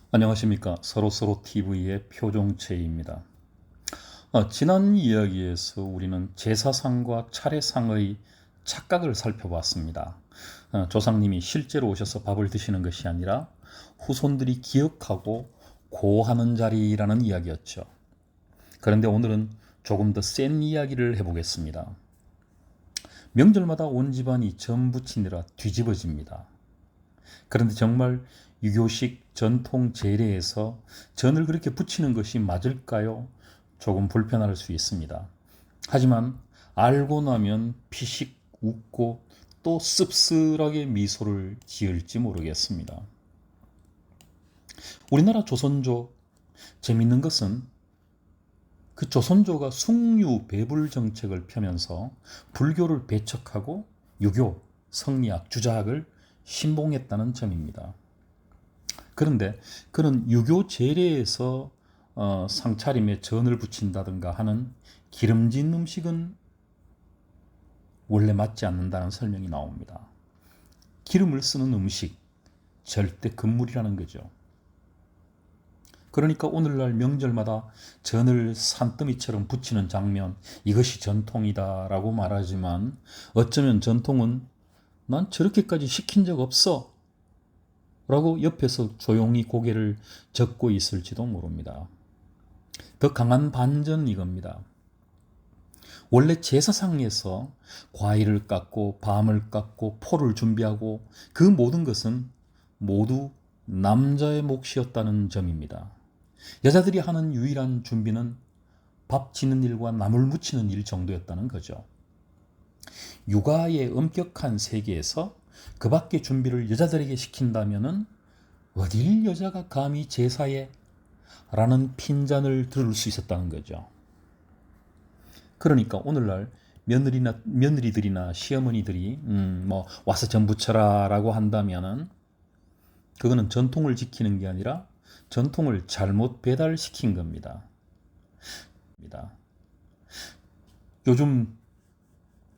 안녕하십니까. 서로서로 TV의 표종체입니다. 지난 이야기에서 우리는 제사상과 차례상의 착각을 살펴봤습니다. 조상님이 실제로 오셔서 밥을 드시는 것이 아니라 후손들이 기억하고 고하는 자리라는 이야기였죠. 그런데 오늘은 조금 더 센 이야기를 해보겠습니다. 명절마다 온 집안이 전 부치느라 뒤집어집니다. 그런데 정말 유교식 전통 제례에서 전을 그렇게 붙이는 것이 맞을까요? 조금 불편할 수 있습니다. 하지만 알고 나면 피식 웃고 또 씁쓸하게 미소를 지을지 모르겠습니다. 우리나라 조선조, 재밌는 것은 그 조선조가 숭유 배불 정책을 펴면서 불교를 배척하고 유교, 성리학, 주자학을 신봉했다는 점입니다. 그런데 그런 유교 제례에서 상차림에 전을 붙인다든가 하는 기름진 음식은 원래 맞지 않는다는 설명이 나옵니다. 기름을 쓰는 음식, 절대 금물이라는 거죠. 그러니까 오늘날 명절마다 전을 산더미처럼 붙이는 장면, 이것이 전통이다라고 말하지만 어쩌면 전통은 난 저렇게까지 시킨 적 없어 라고 옆에서 조용히 고개를 젓고 있을지도 모릅니다. 더 강한 반전은 이겁니다. 원래 제사상에서 과일을 깎고 밤을 깎고 포를 준비하고 그 모든 것은 모두 남자의 몫이었다는 점입니다. 여자들이 하는 유일한 준비는 밥 짓는 일과 나물 무치는 일 정도였다는 거죠. 육아의 엄격한 세계에서 그 밖의 준비를 여자들에게 시킨다면은 어딜 여자가 감히 제사에 라는 핀잔을 들을 수 있었다는 거죠. 그러니까 오늘날 며느리들이나 시어머니들이 와서 전 부쳐라라고 한다면은 그거는 전통을 지키는 게 아니라 전통을 잘못 배달시킨 겁니다. 요즘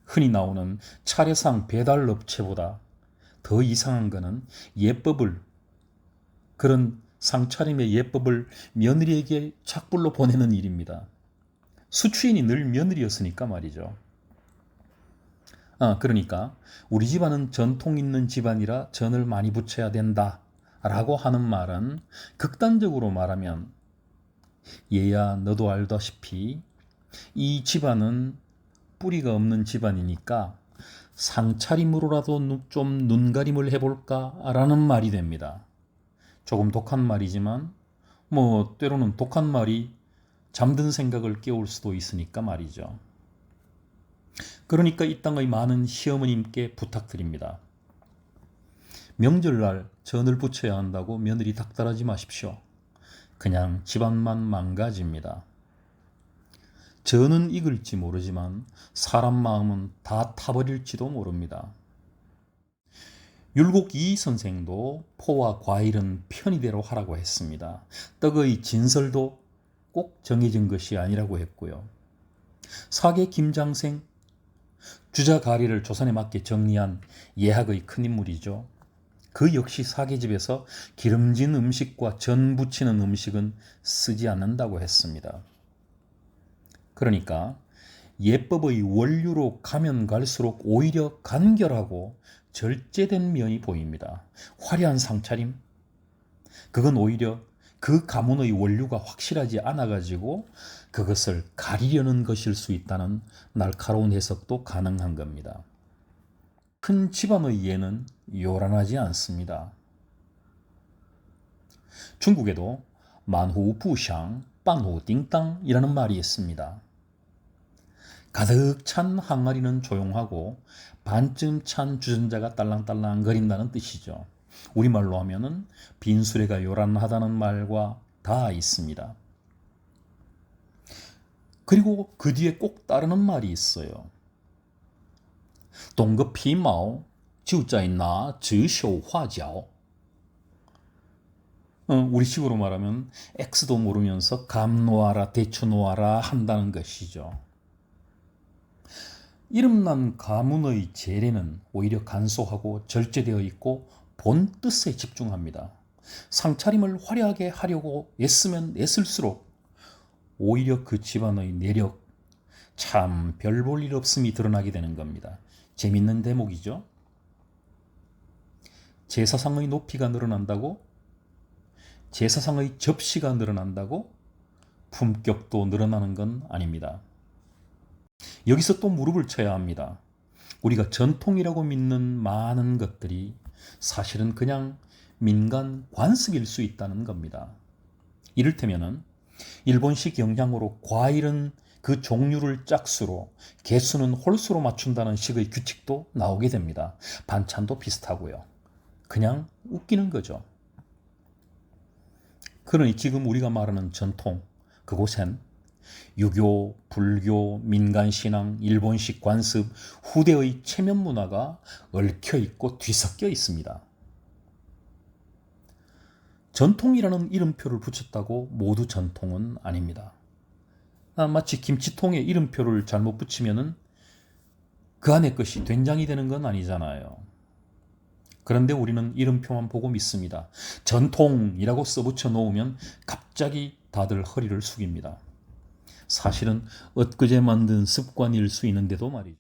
흔히 나오는 차례상 배달 업체보다 더 이상한 거는 예법을, 그런 상차림의 예법을 며느리에게 착불로 보내는 일입니다. 수취인이 늘 며느리였으니까 말이죠. 그러니까 우리 집안은 전통 있는 집안이라 전을 많이 붙여야 된다 라고 하는 말은 극단적으로 말하면 얘야 너도 알다시피 이 집안은 뿌리가 없는 집안이니까 상차림으로라도 좀 눈가림을 해볼까 라는 말이 됩니다. 조금 독한 말이지만 때로는 독한 말이 잠든 생각을 깨울 수도 있으니까 말이죠. 그러니까 이 땅의 많은 시어머님께 부탁드립니다. 명절날 전을 붙여야 한다고 며느리 닥달하지 마십시오. 그냥 집안만 망가집니다. 전은 익을지 모르지만 사람 마음은 다 타버릴지도 모릅니다. 율곡 이 선생도 포와 과일은 편의대로 하라고 했습니다. 떡의 진설도 꼭 정해진 것이 아니라고 했고요. 사계 김장생, 주자가리를 조선에 맞게 정리한 예학의 큰 인물이죠. 그 역시 사계집에서 기름진 음식과 전 부치는 음식은 쓰지 않는다고 했습니다. 그러니까 예법의 원류로 가면 갈수록 오히려 간결하고 절제된 면이 보입니다. 화려한 상차림, 그건 오히려 그 가문의 원류가 확실하지 않아가지고 그것을 가리려는 것일 수 있다는 날카로운 해석도 가능한 겁니다. 큰 집안의 예는 요란하지 않습니다. 중국에도 만후 부샹, 빵후 띵땅이라는 말이 있습니다. 가득 찬 항아리는 조용하고 반쯤 찬 주전자가 딸랑딸랑 거린다는 뜻이죠. 우리말로 하면은 빈수레가 요란하다는 말과 다 있습니다. 그리고 그 뒤에 꼭 따르는 말이 있어요. 동거피마오 지우자이나 지쇼화지ao. 우리식으로 말하면 X도 모르면서 감 놓아라 대추 놓아라 한다는 것이죠. 이름난 가문의 제례는 오히려 간소하고 절제되어 있고 본 뜻에 집중합니다. 상차림을 화려하게 하려고 애쓰면 애쓸수록 오히려 그 집안의 내력, 참 별 볼 일 없음이 드러나게 되는 겁니다. 재밌는 대목이죠. 제사상의 높이가 늘어난다고? 제사상의 접시가 늘어난다고? 품격도 늘어나는 건 아닙니다. 여기서 또 무릎을 쳐야 합니다. 우리가 전통이라고 믿는 많은 것들이 사실은 그냥 민간 관습일 수 있다는 겁니다. 이를테면은 일본식 영양으로 과일은 그 종류를 짝수로, 개수는 홀수로 맞춘다는 식의 규칙도 나오게 됩니다. 반찬도 비슷하고요. 그냥 웃기는 거죠. 그러니 지금 우리가 말하는 전통, 그곳엔 유교, 불교, 민간신앙, 일본식 관습, 후대의 체면 문화가 얽혀있고 뒤섞여 있습니다. 전통이라는 이름표를 붙였다고 모두 전통은 아닙니다. 마치 김치통에 이름표를 잘못 붙이면은 그 안의 것이 된장이 되는 건 아니잖아요. 그런데 우리는 이름표만 보고 믿습니다. 전통이라고 써붙여 놓으면 갑자기 다들 허리를 숙입니다. 사실은 엊그제 만든 습관일 수 있는데도 말이죠.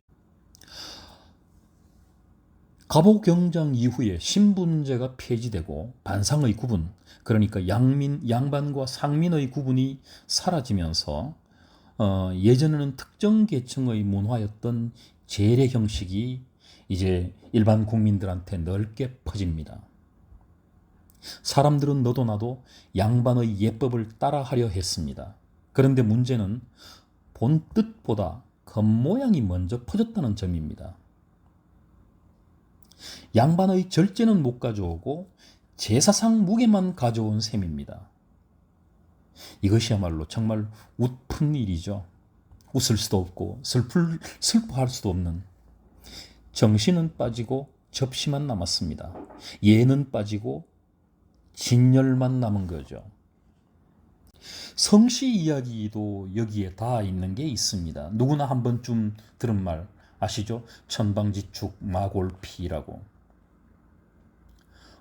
갑오경장 이후에 신분제가 폐지되고 반상의 구분, 그러니까 양반과 상민의 구분이 사라지면서 예전에는 특정 계층의 문화였던 제례 형식이 이제 일반 국민들한테 넓게 퍼집니다. 사람들은 너도 나도 양반의 예법을 따라하려 했습니다. 그런데 문제는 본 뜻보다 겉모양이 먼저 퍼졌다는 점입니다. 양반의 절제는 못 가져오고 제사상 무게만 가져온 셈입니다. 이것이야말로 정말 웃픈 일이죠. 웃을 수도 없고 슬퍼할 수도 없는. 정신은 빠지고 접시만 남았습니다. 예는 빠지고 진열만 남은 거죠. 성씨 이야기도 여기에 다 있는 게 있습니다. 누구나 한 번쯤 들은 말 아시죠? 천방지축 마골피라고.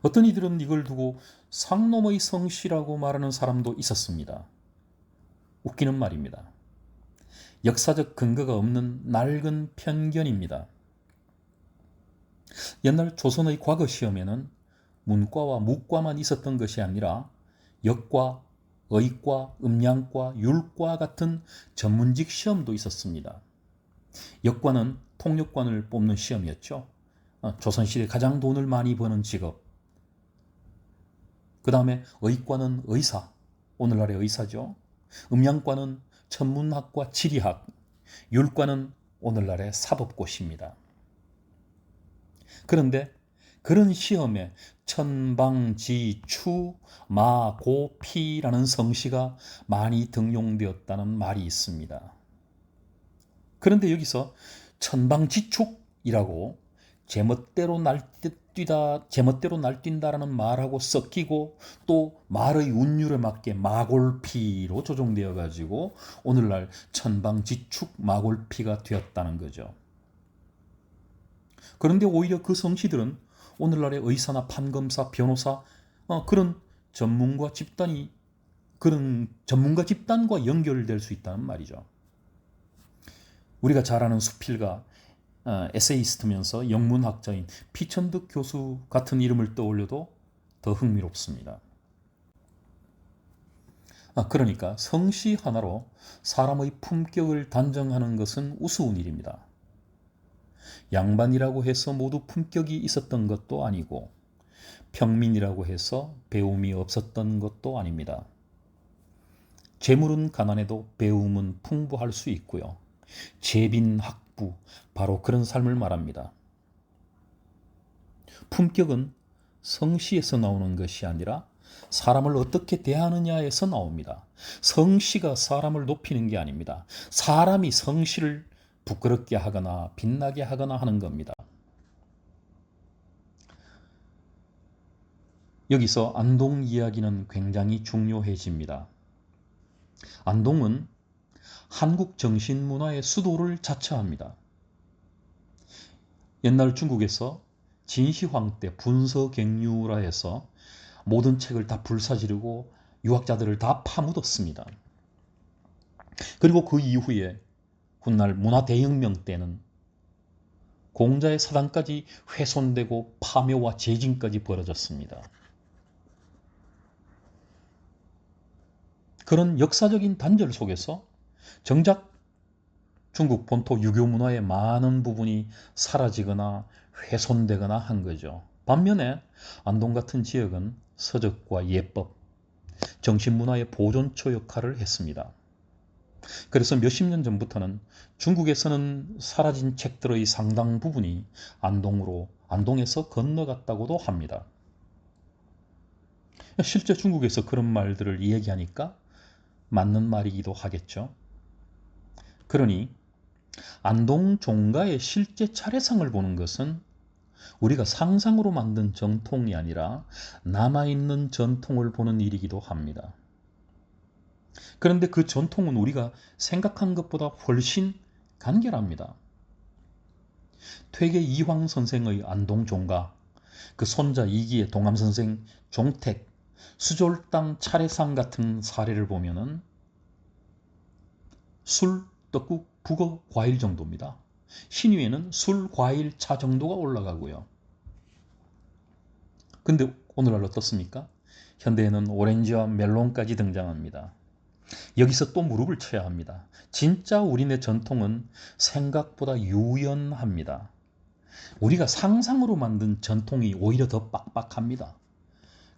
어떤 이들은 이걸 두고 상놈의 성씨라고 말하는 사람도 있었습니다. 웃기는 말입니다. 역사적 근거가 없는 낡은 편견입니다. 옛날 조선의 과거 시험에는 문과와 무과만 있었던 것이 아니라 역과, 의과, 음양과, 율과 같은 전문직 시험도 있었습니다. 역과는 통역관을 뽑는 시험이었죠. 조선시대 가장 돈을 많이 버는 직업. 그 다음에 의과는 의사, 오늘날의 의사죠. 음양과는 천문학과 지리학, 율과는 오늘날의 사법고시입니다. 그런데 그런 시험에 천방지추 마고피라는 성씨가 많이 등용되었다는 말이 있습니다. 그런데 여기서 천방지축이라고 제멋대로 날뛴다라는 말하고 섞이고 또 말의 운율에 맞게 마골피로 조정되어 가지고 오늘날 천방지축 마골피가 되었다는 거죠. 그런데 오히려 그 성씨들은 오늘날의 의사나 판검사, 변호사 그런 전문가 집단과 연결될 수 있다는 말이죠. 우리가 잘 아는 수필가, 에세이스트면서 영문학자인 피천득 교수 같은 이름을 떠올려도 더 흥미롭습니다. 그러니까 성씨 하나로 사람의 품격을 단정하는 것은 우스운 일입니다. 양반이라고 해서 모두 품격이 있었던 것도 아니고 평민이라고 해서 배움이 없었던 것도 아닙니다. 재물은 가난해도 배움은 풍부할 수 있고요. 재빈학부, 바로 그런 삶을 말합니다. 품격은 성씨에서 나오는 것이 아니라 사람을 어떻게 대하느냐에서 나옵니다. 성씨가 사람을 높이는 게 아닙니다. 사람이 성씨를 부끄럽게 하거나 빛나게 하거나 하는 겁니다. 여기서 안동 이야기는 굉장히 중요해집니다. 안동은 한국 정신문화의 수도를 자처합니다. 옛날 중국에서 진시황 때 분서갱유라 해서 모든 책을 다 불사지르고 유학자들을 다 파묻었습니다. 그리고 그 이후에 훗날 문화대혁명 때는 공자의 사당까지 훼손되고 파묘와 재진까지 벌어졌습니다. 그런 역사적인 단절 속에서 정작 중국 본토 유교 문화의 많은 부분이 사라지거나 훼손되거나 한 거죠. 반면에 안동 같은 지역은 서적과 예법, 정신문화의 보존처 역할을 했습니다. 그래서 몇십 년 전부터는 중국에서는 사라진 책들의 상당 부분이 안동에서 건너갔다고도 합니다. 실제 중국에서 그런 말들을 이야기하니까 맞는 말이기도 하겠죠. 그러니 안동 종가의 실제 차례상을 보는 것은 우리가 상상으로 만든 전통이 아니라 남아있는 전통을 보는 일이기도 합니다. 그런데 그 전통은 우리가 생각한 것보다 훨씬 간결합니다. 퇴계 이황 선생의 안동 종가, 그 손자 이기의 동암 선생 종택, 수졸당 차례상 같은 사례를 보면은 술, 떡국, 북어, 과일 정도입니다. 신위에는 술, 과일, 차 정도가 올라가고요. 근데 오늘날 어떻습니까? 현대에는 오렌지와 멜론까지 등장합니다. 여기서 또 무릎을 쳐야 합니다. 진짜 우리네 전통은 생각보다 유연합니다. 우리가 상상으로 만든 전통이 오히려 더 빡빡합니다.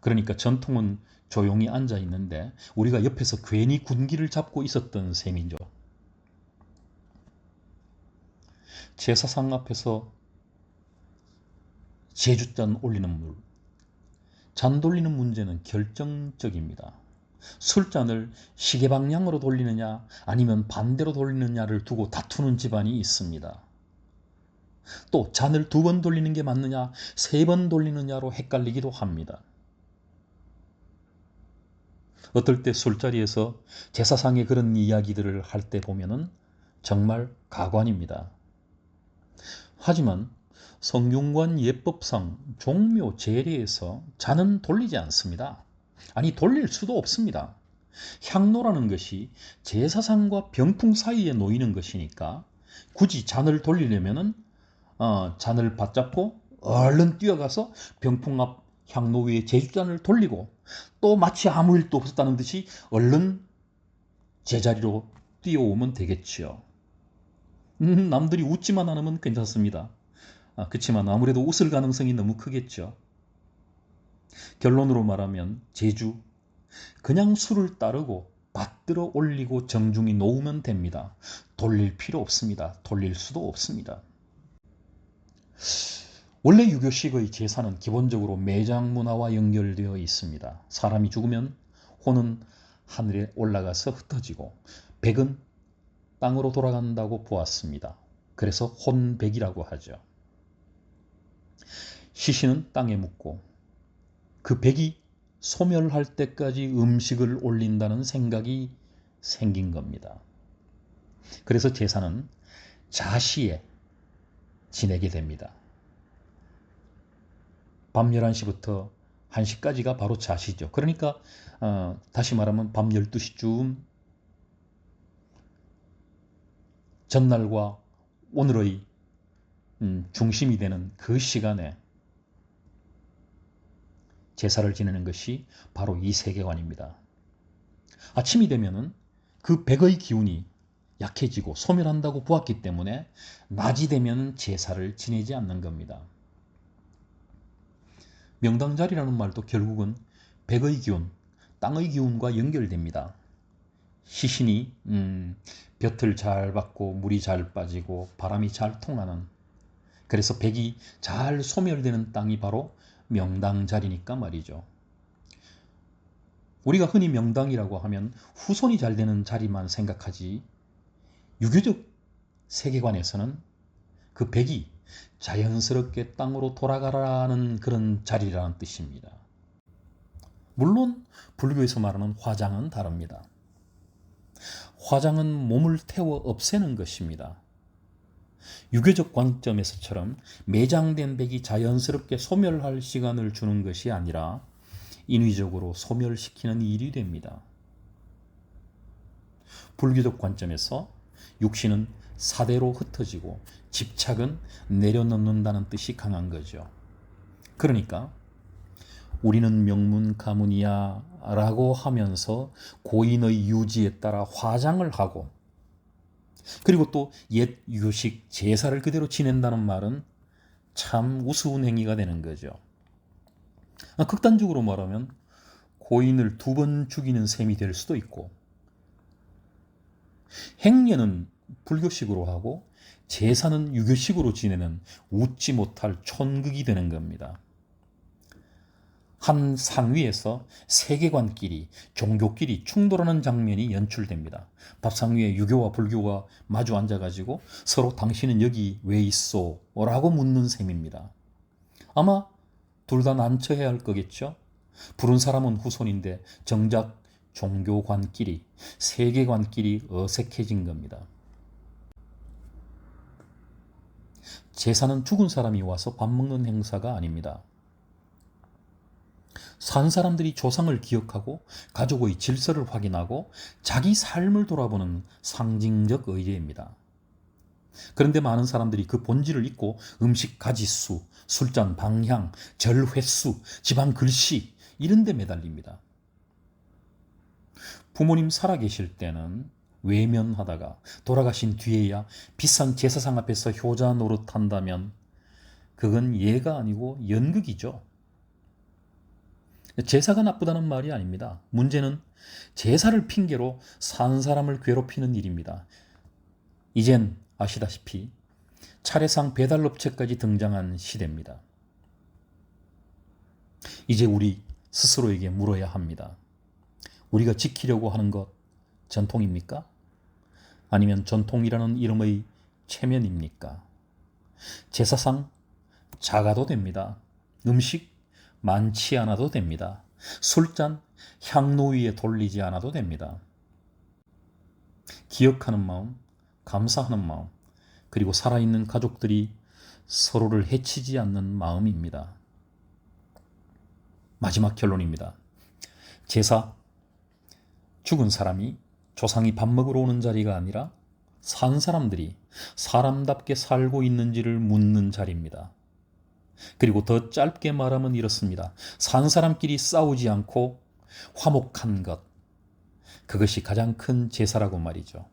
그러니까 전통은 조용히 앉아 있는데 우리가 옆에서 괜히 군기를 잡고 있었던 셈이죠. 제사상 앞에서 제주잔 올리는 물, 잔 돌리는 문제는 결정적입니다. 술잔을 시계 방향으로 돌리느냐 아니면 반대로 돌리느냐를 두고 다투는 집안이 있습니다. 또 잔을 2번 돌리는 게 맞느냐 3번 돌리느냐로 헷갈리기도 합니다. 어떨 때 술자리에서 제사상의 그런 이야기들을 할 때 보면은 정말 가관입니다. 하지만 성균관 예법상 종묘 제례에서 잔은 돌리지 않습니다. 아니 돌릴 수도 없습니다. 향로라는 것이 제사상과 병풍 사이에 놓이는 것이니까 굳이 잔을 돌리려면은 잔을 받잡고 얼른 뛰어가서 병풍 앞 향로 위에 제주잔을 돌리고 또 마치 아무 일도 없었다는 듯이 얼른 제자리로 뛰어오면 되겠지요. 남들이 웃지만 않으면 괜찮습니다. 그렇지만 아무래도 웃을 가능성이 너무 크겠죠. 결론으로 말하면 제주, 그냥 술을 따르고 받들어 올리고 정중히 놓으면 됩니다. 돌릴 필요 없습니다. 돌릴 수도 없습니다. 원래 유교식의 제사는 기본적으로 매장 문화와 연결되어 있습니다. 사람이 죽으면 혼은 하늘에 올라가서 흩어지고 백은 땅으로 돌아간다고 보았습니다. 그래서 혼백이라고 하죠. 시신은 땅에 묻고 그 백이 소멸할 때까지 음식을 올린다는 생각이 생긴 겁니다. 그래서 제사는 자시에 지내게 됩니다. 밤 11시부터 1시까지가 바로 자시죠. 그러니까 다시 말하면 밤 12시쯤 전날과 오늘의 중심이 되는 그 시간에 제사를 지내는 것이 바로 이 세계관입니다. 아침이 되면은 그 백의 기운이 약해지고 소멸한다고 보았기 때문에 낮이 되면 제사를 지내지 않는 겁니다. 명당자리라는 말도 결국은 백의 기운, 땅의 기운과 연결됩니다. 시신이 볕을 잘 받고 물이 잘 빠지고 바람이 잘 통하는, 그래서 백이 잘 소멸되는 땅이 바로 명당자리니까 말이죠. 우리가 흔히 명당이라고 하면 후손이 잘 되는 자리만 생각하지, 유교적 세계관에서는 그 백이 자연스럽게 땅으로 돌아가라는 그런 자리라는 뜻입니다. 물론 불교에서 말하는 화장은 다릅니다. 화장은 몸을 태워 없애는 것입니다. 유교적 관점에서처럼 매장된 백이 자연스럽게 소멸할 시간을 주는 것이 아니라 인위적으로 소멸시키는 일이 됩니다. 불교적 관점에서 육신은 사대로 흩어지고 집착은 내려놓는다는 뜻이 강한 거죠. 그러니까 우리는 명문 가문이야 라고 하면서 고인의 유지에 따라 화장을 하고, 그리고 또 옛 유교식 제사를 그대로 지낸다는 말은 참 우스운 행위가 되는 거죠. 극단적으로 말하면 고인을 2번 죽이는 셈이 될 수도 있고, 행례는 불교식으로 하고 제사는 유교식으로 지내는 웃지 못할 촌극이 되는 겁니다. 한 상위에서 세계관끼리, 종교끼리 충돌하는 장면이 연출됩니다. 밥상 위에 유교와 불교가 마주 앉아가지고 서로 당신은 여기 왜 있소? 라고 묻는 셈입니다. 아마 둘 다 난처해야 할 거겠죠? 부른 사람은 후손인데 정작 종교관끼리, 세계관끼리 어색해진 겁니다. 제사는 죽은 사람이 와서 밥 먹는 행사가 아닙니다. 산 사람들이 조상을 기억하고 가족의 질서를 확인하고 자기 삶을 돌아보는 상징적 의제입니다. 그런데 많은 사람들이 그 본질을 잊고 음식 가짓수, 술잔 방향, 절 횟수, 집안 글씨 이런 데 매달립니다. 부모님 살아계실 때는 외면하다가 돌아가신 뒤에야 비싼 제사상 앞에서 효자 노릇한다면 그건 예가 아니고 연극이죠. 제사가 나쁘다는 말이 아닙니다. 문제는 제사를 핑계로 산 사람을 괴롭히는 일입니다. 이젠 아시다시피 차례상 배달업체까지 등장한 시대입니다. 이제 우리 스스로에게 물어야 합니다. 우리가 지키려고 하는 것 전통입니까? 아니면 전통이라는 이름의 체면입니까? 제사상 작아도 됩니다. 음식 많지 않아도 됩니다. 술잔 향로 위에 돌리지 않아도 됩니다. 기억하는 마음, 감사하는 마음, 그리고 살아있는 가족들이 서로를 해치지 않는 마음입니다. 마지막 결론입니다. 제사, 죽은 사람이 조상이 밥 먹으러 오는 자리가 아니라 산 사람들이 사람답게 살고 있는지를 묻는 자리입니다. 그리고 더 짧게 말하면 이렇습니다. 산 사람끼리 싸우지 않고 화목한 것, 그것이 가장 큰 제사라고 말이죠.